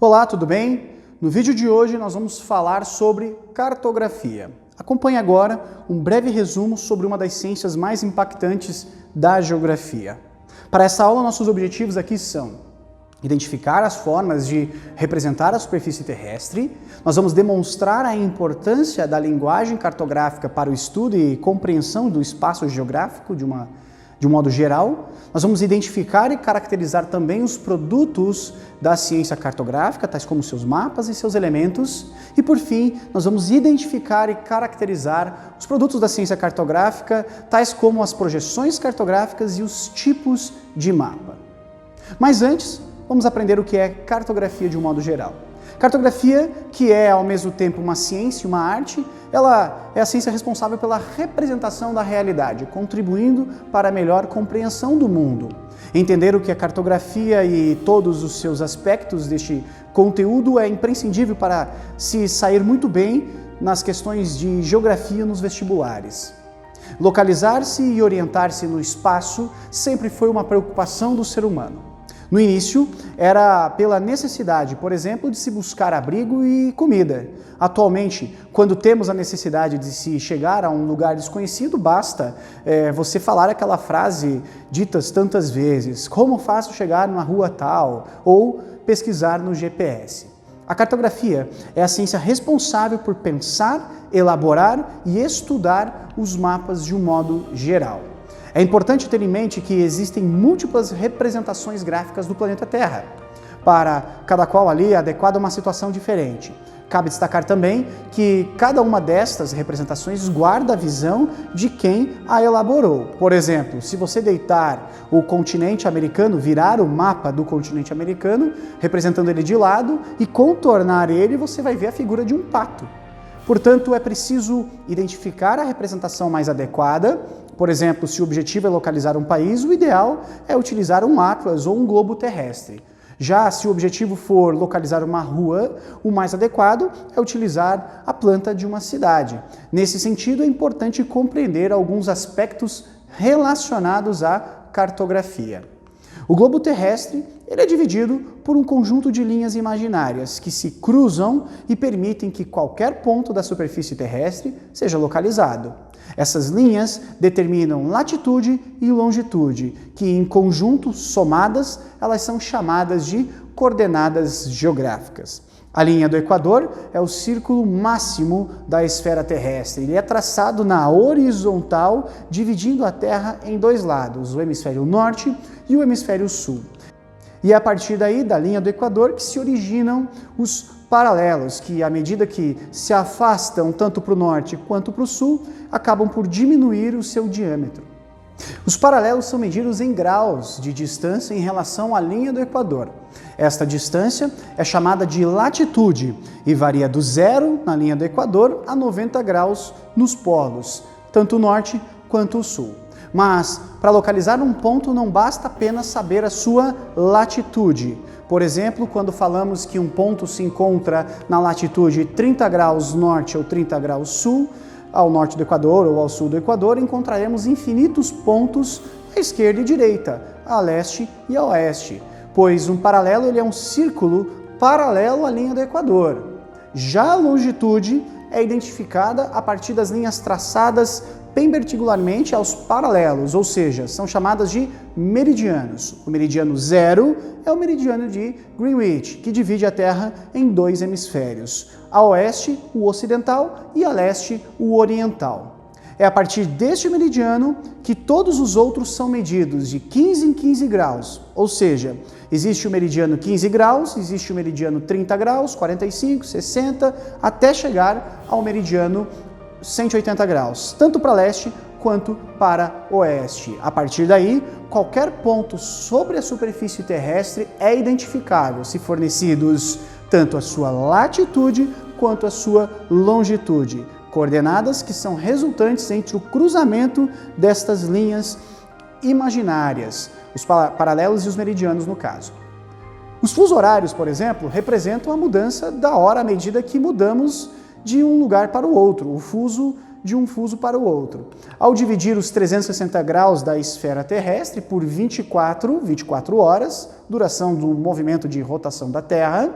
Olá, tudo bem? No vídeo de hoje nós vamos falar sobre cartografia. Acompanhe agora um breve resumo sobre uma das ciências mais impactantes da geografia. Para essa aula, nossos objetivos aqui são identificar as formas de representar a superfície terrestre, nós vamos demonstrar a importância da linguagem cartográfica para o estudo e compreensão do espaço geográfico de um modo geral, nós vamos identificar e caracterizar também os produtos da ciência cartográfica, tais como seus mapas e seus elementos, e por fim, nós vamos identificar e caracterizar os produtos da ciência cartográfica, tais como as projeções cartográficas e os tipos de mapa. Mas antes, vamos aprender o que é cartografia de um modo geral. Cartografia, que é ao mesmo tempo uma ciência e uma arte, ela é a ciência responsável pela representação da realidade, contribuindo para a melhor compreensão do mundo. Entender o que é cartografia e todos os seus aspectos deste conteúdo é imprescindível para se sair muito bem nas questões de geografia nos vestibulares. Localizar-se e orientar-se no espaço sempre foi uma preocupação do ser humano. No início, era pela necessidade, por exemplo, de se buscar abrigo e comida. Atualmente, quando temos a necessidade de se chegar a um lugar desconhecido, basta você falar aquela frase ditas tantas vezes, como faço chegar na rua tal, ou pesquisar no GPS. A cartografia é a ciência responsável por pensar, elaborar e estudar os mapas de um modo geral. É importante ter em mente que existem múltiplas representações gráficas do planeta Terra, para cada qual ali adequada a uma situação diferente. Cabe destacar também que cada uma destas representações guarda a visão de quem a elaborou. Por exemplo, se você deitar o continente americano, virar o mapa do continente americano, representando ele de lado e contornar ele, você vai ver a figura de um pato. Portanto, é preciso identificar a representação mais adequada. Por exemplo, se o objetivo é localizar um país, o ideal é utilizar um atlas ou um globo terrestre. Já se o objetivo for localizar uma rua, o mais adequado é utilizar a planta de uma cidade. Nesse sentido, é importante compreender alguns aspectos relacionados à cartografia. O globo terrestre ele é dividido por um conjunto de linhas imaginárias que se cruzam e permitem que qualquer ponto da superfície terrestre seja localizado. Essas linhas determinam latitude e longitude, que em conjunto, somadas, elas são chamadas de coordenadas geográficas. A linha do Equador é o círculo máximo da esfera terrestre. Ele é traçado na horizontal, dividindo a Terra em dois lados, o hemisfério norte e o hemisfério sul. E é a partir daí, da linha do Equador, que se originam os paralelos, que à medida que se afastam tanto para o norte quanto para o sul, acabam por diminuir o seu diâmetro. Os paralelos são medidos em graus de distância em relação à linha do Equador. Esta distância é chamada de latitude e varia do zero na linha do Equador a 90 graus nos polos, tanto o norte quanto o sul. Mas, para localizar um ponto, não basta apenas saber a sua latitude. Por exemplo, quando falamos que um ponto se encontra na latitude 30 graus norte ou 30 graus sul, ao norte do Equador ou ao sul do Equador, encontraremos infinitos pontos à esquerda e direita, a leste e a oeste, pois um paralelo ele é um círculo paralelo à linha do Equador. Já a longitude é identificada a partir das linhas traçadas perpendicularmente aos paralelos, ou seja, são chamadas de meridianos. O meridiano zero é o meridiano de Greenwich, que divide a Terra em dois hemisférios, a oeste, o ocidental, e a leste, o oriental. É a partir deste meridiano que todos os outros são medidos de 15 em 15 graus, ou seja, existe o meridiano 15 graus, existe o meridiano 30 graus, 45, 60, até chegar ao meridiano 180 graus, tanto para leste quanto para oeste. A partir daí, qualquer ponto sobre a superfície terrestre é identificável, se fornecidos tanto a sua latitude quanto a sua longitude, coordenadas que são resultantes entre o cruzamento destas linhas imaginárias, os paralelos e os meridianos no caso. Os fusos horários, por exemplo, representam a mudança da hora à medida que mudamos de um lugar para o outro, o fuso de um fuso para o outro. Ao dividir os 360 graus da esfera terrestre por 24 horas, duração do movimento de rotação da Terra,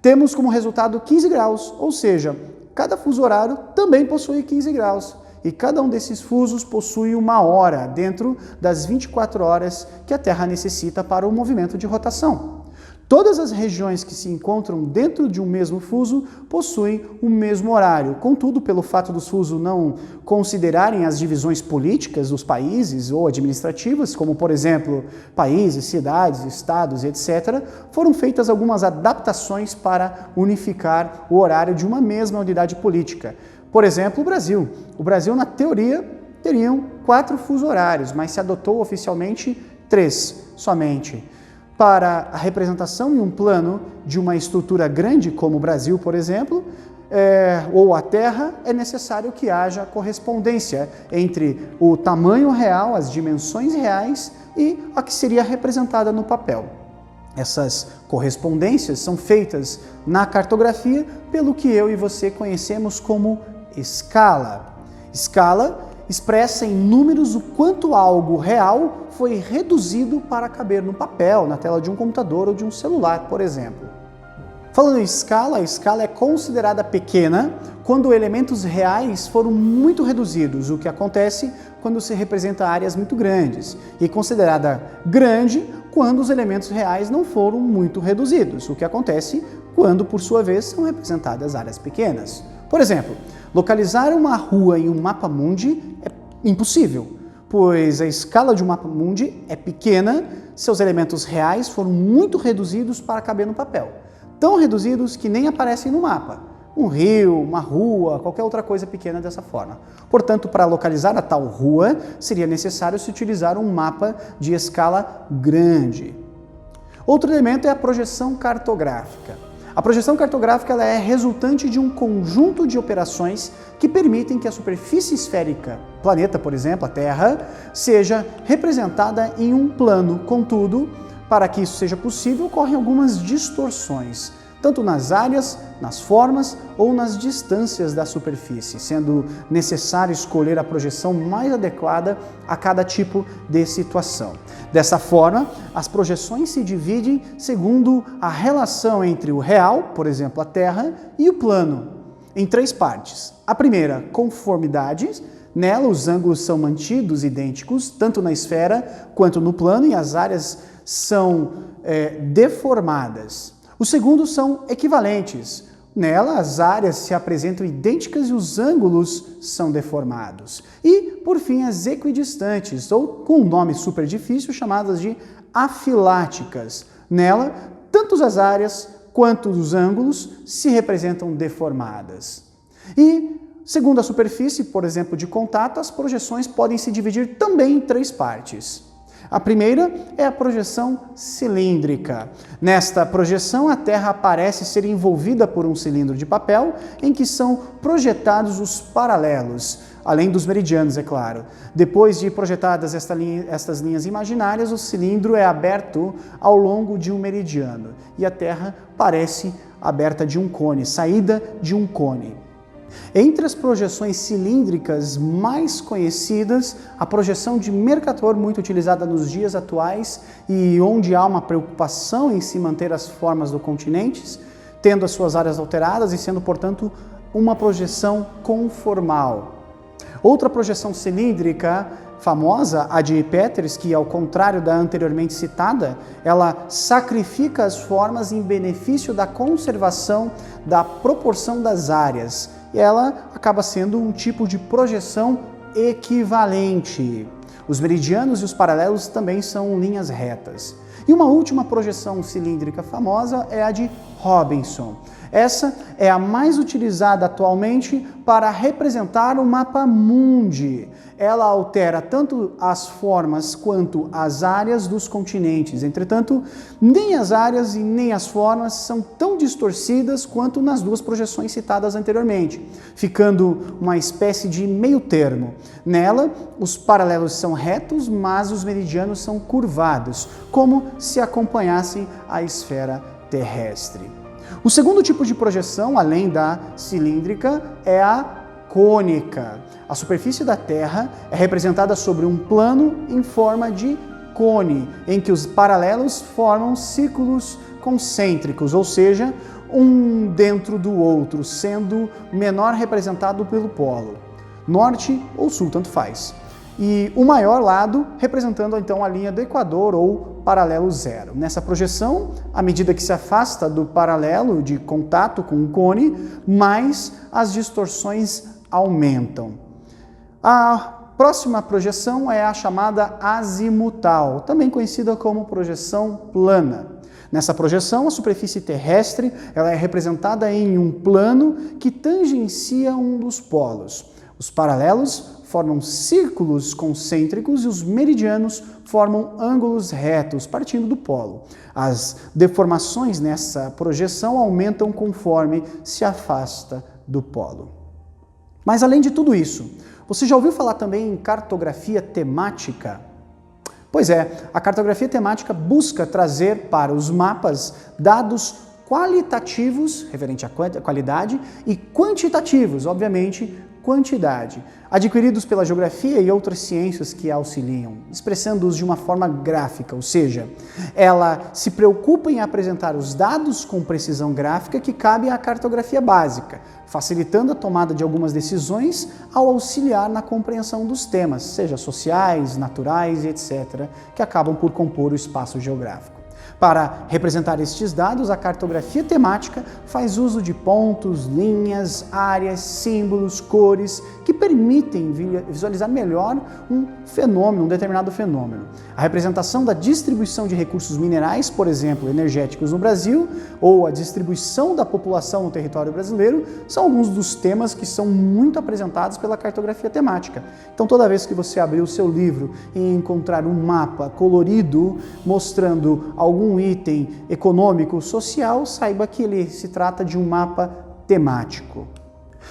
temos como resultado 15 graus, ou seja, cada fuso horário também possui 15 graus. E cada um desses fusos possui uma hora dentro das 24 horas que a Terra necessita para o movimento de rotação. Todas as regiões que se encontram dentro de um mesmo fuso possuem o mesmo horário. Contudo, pelo fato dos fusos não considerarem as divisões políticas dos países ou administrativas, como por exemplo, países, cidades, estados, etc., foram feitas algumas adaptações para unificar o horário de uma mesma unidade política. Por exemplo, o Brasil. O Brasil, na teoria, teriam 4 fusos horários, mas se adotou oficialmente 3 somente. Para a representação em um plano de uma estrutura grande, como o Brasil, por exemplo, ou a Terra, é necessário que haja correspondência entre o tamanho real, as dimensões reais e a que seria representada no papel. Essas correspondências são feitas na cartografia pelo que eu e você conhecemos como escala. Escala expressa em números o quanto algo real foi reduzido para caber no papel, na tela de um computador ou de um celular, por exemplo. Falando em escala, a escala é considerada pequena quando elementos reais foram muito reduzidos, o que acontece quando se representa áreas muito grandes, e considerada grande quando os elementos reais não foram muito reduzidos, o que acontece quando, por sua vez, são representadas áreas pequenas. Por exemplo, localizar uma rua em um mapa-mundi é impossível, pois a escala de um mapa-mundi é pequena, seus elementos reais foram muito reduzidos para caber no papel. Tão reduzidos que nem aparecem no mapa. Um rio, uma rua, qualquer outra coisa pequena dessa forma. Portanto, para localizar a tal rua, seria necessário se utilizar um mapa de escala grande. Outro elemento é a projeção cartográfica. A projeção cartográfica ela é resultante de um conjunto de operações que permitem que a superfície esférica, planeta, por exemplo, a Terra, seja representada em um plano. Contudo, para que isso seja possível, ocorrem algumas distorções, tanto nas áreas, nas formas ou nas distâncias da superfície, sendo necessário escolher a projeção mais adequada a cada tipo de situação. Dessa forma, as projeções se dividem segundo a relação entre o real, por exemplo, a Terra, e o plano, em 3 partes. A primeira, conformidade. Nela, os ângulos são mantidos idênticos, tanto na esfera quanto no plano, e as áreas são deformadas. O segundo são equivalentes. Nela, as áreas se apresentam idênticas e os ângulos são deformados. E, por fim, as equidistantes, ou com um nome super difícil, chamadas de afiláticas. Nela, tanto as áreas quanto os ângulos se representam deformadas. E, segundo a superfície, por exemplo, de contato, as projeções podem se dividir também em 3 partes. A primeira é a projeção cilíndrica. Nesta projeção, a Terra parece ser envolvida por um cilindro de papel em que são projetados os paralelos, além dos meridianos, é claro. Depois de projetadas estas linhas imaginárias, o cilindro é aberto ao longo de um meridiano e a Terra parece aberta de um cone, saída de um cone. Entre as projeções cilíndricas mais conhecidas, a projeção de Mercator, muito utilizada nos dias atuais e onde há uma preocupação em se manter as formas dos continentes, tendo as suas áreas alteradas e sendo, portanto, uma projeção conformal. Outra projeção cilíndrica famosa, a de Peters, que ao contrário da anteriormente citada, ela sacrifica as formas em benefício da conservação da proporção das áreas. E ela acaba sendo um tipo de projeção equivalente. Os meridianos e os paralelos também são linhas retas. E uma última projeção cilíndrica famosa é a de Robinson. Essa é a mais utilizada atualmente para representar o mapa mundi. Ela altera tanto as formas quanto as áreas dos continentes. Entretanto, nem as áreas e nem as formas são tão distorcidas quanto nas 2 projeções citadas anteriormente, ficando uma espécie de meio termo. Nela, os paralelos são retos, mas os meridianos são curvados, como se acompanhassem a esfera terrestre. O segundo tipo de projeção, além da cilíndrica, é a cônica. A superfície da Terra é representada sobre um plano em forma de cone, em que os paralelos formam círculos concêntricos, ou seja, um dentro do outro, sendo menor representado pelo polo, norte ou sul, tanto faz. E o maior lado representando então a linha do Equador ou paralelo zero. Nessa projeção, à medida que se afasta do paralelo de contato com o cone, mais as distorções aumentam. A próxima projeção é a chamada azimutal, também conhecida como projeção plana. Nessa projeção, a superfície terrestre ela é representada em um plano que tangencia um dos polos. Os paralelos formam círculos concêntricos e os meridianos formam ângulos retos, partindo do polo. As deformações nessa projeção aumentam conforme se afasta do polo. Mas além de tudo isso, você já ouviu falar também em cartografia temática? Pois é, a cartografia temática busca trazer para os mapas dados qualitativos, referente à qualidade, e quantitativos, obviamente, quantidade, adquiridos pela geografia e outras ciências que a auxiliam, expressando-os de uma forma gráfica, ou seja, ela se preocupa em apresentar os dados com precisão gráfica que cabe à cartografia básica, facilitando a tomada de algumas decisões ao auxiliar na compreensão dos temas, seja sociais, naturais e etc., que acabam por compor o espaço geográfico. Para representar estes dados, a cartografia temática faz uso de pontos, linhas, áreas, símbolos, cores, que permitem visualizar melhor um fenômeno, um determinado fenômeno. A representação da distribuição de recursos minerais, por exemplo, energéticos no Brasil, ou a distribuição da população no território brasileiro, são alguns dos temas que são muito apresentados pela cartografia temática. Então, toda vez que você abrir o seu livro e encontrar um mapa colorido mostrando algum item econômico, social, saiba que ele se trata de um mapa temático.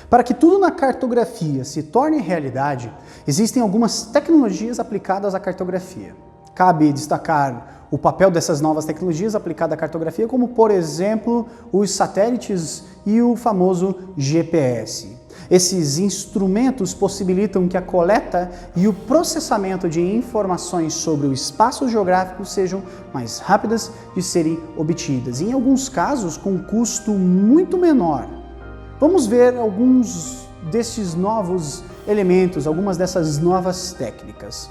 Para que tudo na cartografia se torne realidade, existem algumas tecnologias aplicadas à cartografia. Cabe destacar o papel dessas novas tecnologias aplicadas à cartografia, como, por exemplo, os satélites e o famoso GPS. Esses instrumentos possibilitam que a coleta e o processamento de informações sobre o espaço geográfico sejam mais rápidas de serem obtidas, e em alguns casos com um custo muito menor. Vamos ver alguns destes novos elementos, algumas dessas novas técnicas.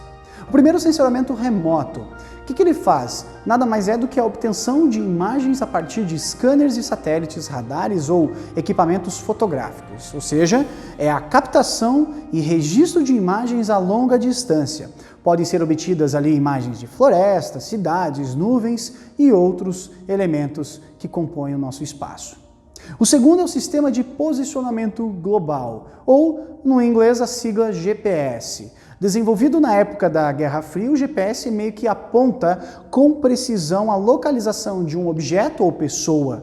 O primeiro é o sensoramento remoto. O que ele faz? Nada mais é do que a obtenção de imagens a partir de scanners de satélites, radares ou equipamentos fotográficos, ou seja, é a captação e registro de imagens a longa distância. Podem ser obtidas ali imagens de florestas, cidades, nuvens e outros elementos que compõem o nosso espaço. O segundo é o sistema de posicionamento global, ou, no inglês, a sigla GPS. Desenvolvido na época da Guerra Fria, o GPS meio que aponta com precisão a localização de um objeto ou pessoa.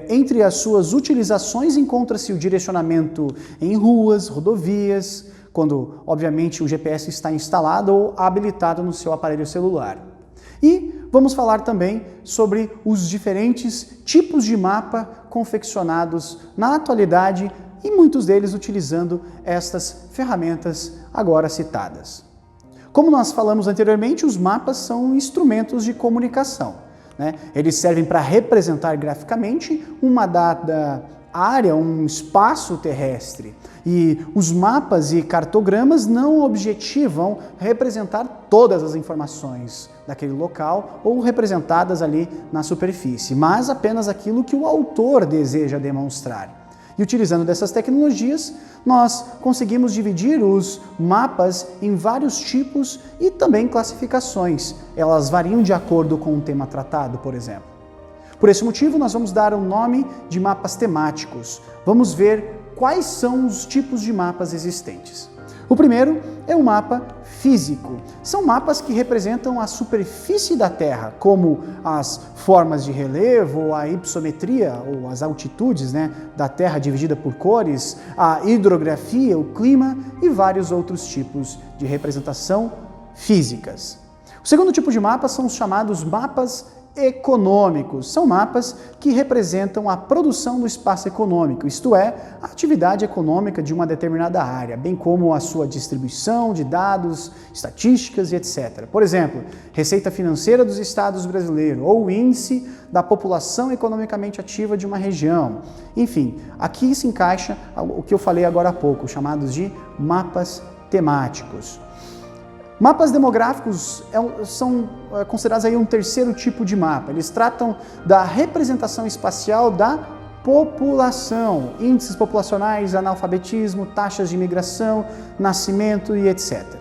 Entre as suas utilizações encontra-se o direcionamento em ruas, rodovias, quando, obviamente, o GPS está instalado ou habilitado no seu aparelho celular. E vamos falar também sobre os diferentes tipos de mapa confeccionados na atualidade e muitos deles utilizando estas ferramentas agora citadas. Como nós falamos anteriormente, os mapas são instrumentos de comunicação, né? Eles servem para representar graficamente uma dada área, um espaço terrestre. E os mapas e cartogramas não objetivam representar todas as informações daquele local ou representadas ali na superfície, mas apenas aquilo que o autor deseja demonstrar. E utilizando dessas tecnologias, nós conseguimos dividir os mapas em vários tipos e também classificações. Elas variam de acordo com o tema tratado, por exemplo. Por esse motivo, nós vamos dar o nome de mapas temáticos. Vamos ver quais são os tipos de mapas existentes. O primeiro é o mapa físico. São mapas que representam a superfície da Terra, como as formas de relevo, a hipsometria, ou as altitudes, da Terra dividida por cores, a hidrografia, o clima e vários outros tipos de representação físicas. O segundo tipo de mapa são os chamados mapas econômicos. São mapas que representam a produção do espaço econômico, isto é, a atividade econômica de uma determinada área, bem como a sua distribuição de dados, estatísticas e etc. Por exemplo, receita financeira dos estados brasileiros ou o índice da população economicamente ativa de uma região. Enfim, aqui se encaixa o que eu falei agora há pouco, chamados de mapas temáticos. Mapas demográficos são considerados aí um terceiro tipo de mapa. Eles tratam da representação espacial da população, índices populacionais, analfabetismo, taxas de imigração, nascimento e etc.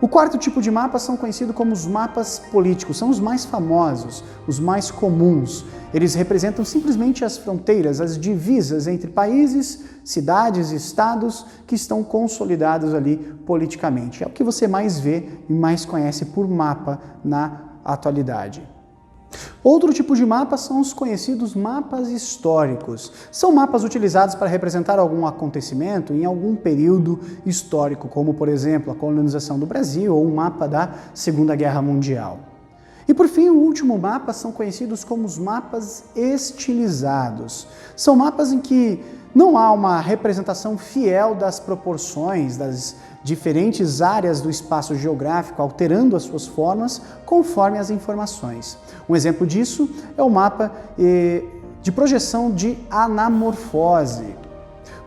O quarto tipo de mapa são conhecidos como os mapas políticos, são os mais famosos, os mais comuns. Eles representam simplesmente as fronteiras, as divisas entre países, cidades e estados que estão consolidados ali politicamente. É o que você mais vê e mais conhece por mapa na atualidade. Outro tipo de mapa são os conhecidos mapas históricos. São mapas utilizados para representar algum acontecimento em algum período histórico, como, por exemplo, a colonização do Brasil ou um mapa da Segunda Guerra Mundial. E, por fim, o último mapa são conhecidos como os mapas estilizados. São mapas em que não há uma representação fiel das proporções das diferentes áreas do espaço geográfico, alterando as suas formas conforme as informações. Um exemplo disso é o mapa de projeção de anamorfose.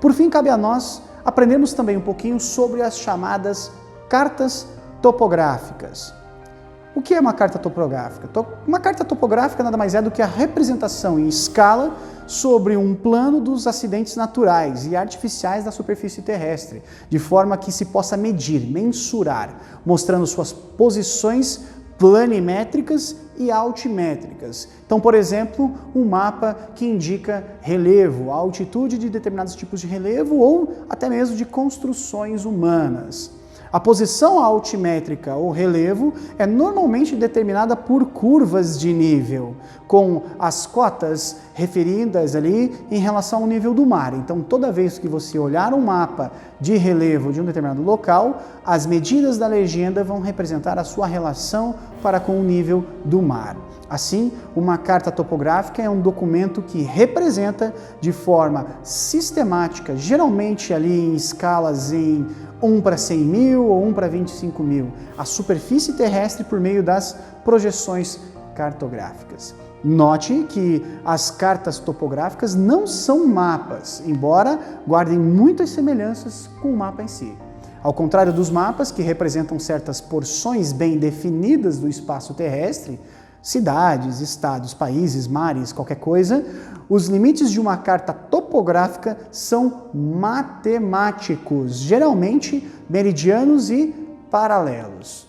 Por fim, cabe a nós aprendermos também um pouquinho sobre as chamadas cartas topográficas. O que é uma carta topográfica? Uma carta topográfica nada mais é do que a representação em escala sobre um plano dos acidentes naturais e artificiais da superfície terrestre, de forma que se possa medir, mensurar, mostrando suas posições planimétricas e altimétricas. Então, por exemplo, um mapa que indica relevo, a altitude de determinados tipos de relevo ou até mesmo de construções humanas. A posição altimétrica ou relevo é normalmente determinada por curvas de nível, com as cotas referidas ali em relação ao nível do mar. Então, toda vez que você olhar um mapa de relevo de um determinado local, as medidas da legenda vão representar a sua relação para com o nível do mar. Assim, uma carta topográfica é um documento que representa de forma sistemática, geralmente ali em escalas em 1 para 100 mil ou 1 para 25 mil, a superfície terrestre por meio das projeções cartográficas. Note que as cartas topográficas não são mapas, embora guardem muitas semelhanças com o mapa em si. Ao contrário dos mapas, que representam certas porções bem definidas do espaço terrestre, cidades, estados, países, mares, qualquer coisa, os limites de uma carta topográfica são matemáticos, geralmente meridianos e paralelos.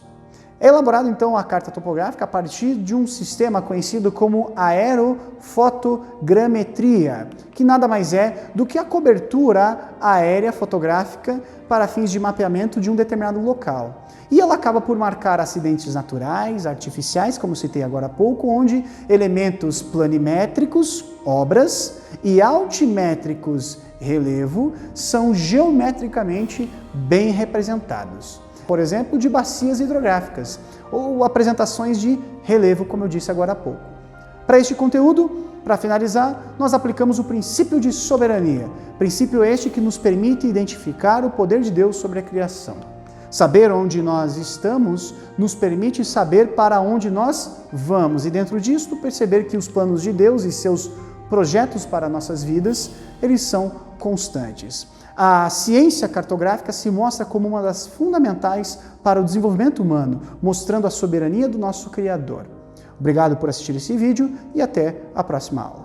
É elaborada então a carta topográfica a partir de um sistema conhecido como aerofotogrametria, que nada mais é do que a cobertura aérea fotográfica para fins de mapeamento de um determinado local. E ela acaba por marcar acidentes naturais, artificiais, como citei agora há pouco, onde elementos planimétricos, obras, e altimétricos, relevo, são geometricamente bem representados. Por exemplo, de bacias hidrográficas, ou apresentações de relevo, como eu disse agora há pouco. Para este conteúdo, para finalizar, nós aplicamos o princípio de soberania, princípio este que nos permite identificar o poder de Deus sobre a criação. Saber onde nós estamos nos permite saber para onde nós vamos e dentro disto perceber que os planos de Deus e seus projetos para nossas vidas, eles são constantes. A ciência cartográfica se mostra como uma das fundamentais para o desenvolvimento humano, mostrando a soberania do nosso Criador. Obrigado por assistir esse vídeo e até a próxima aula.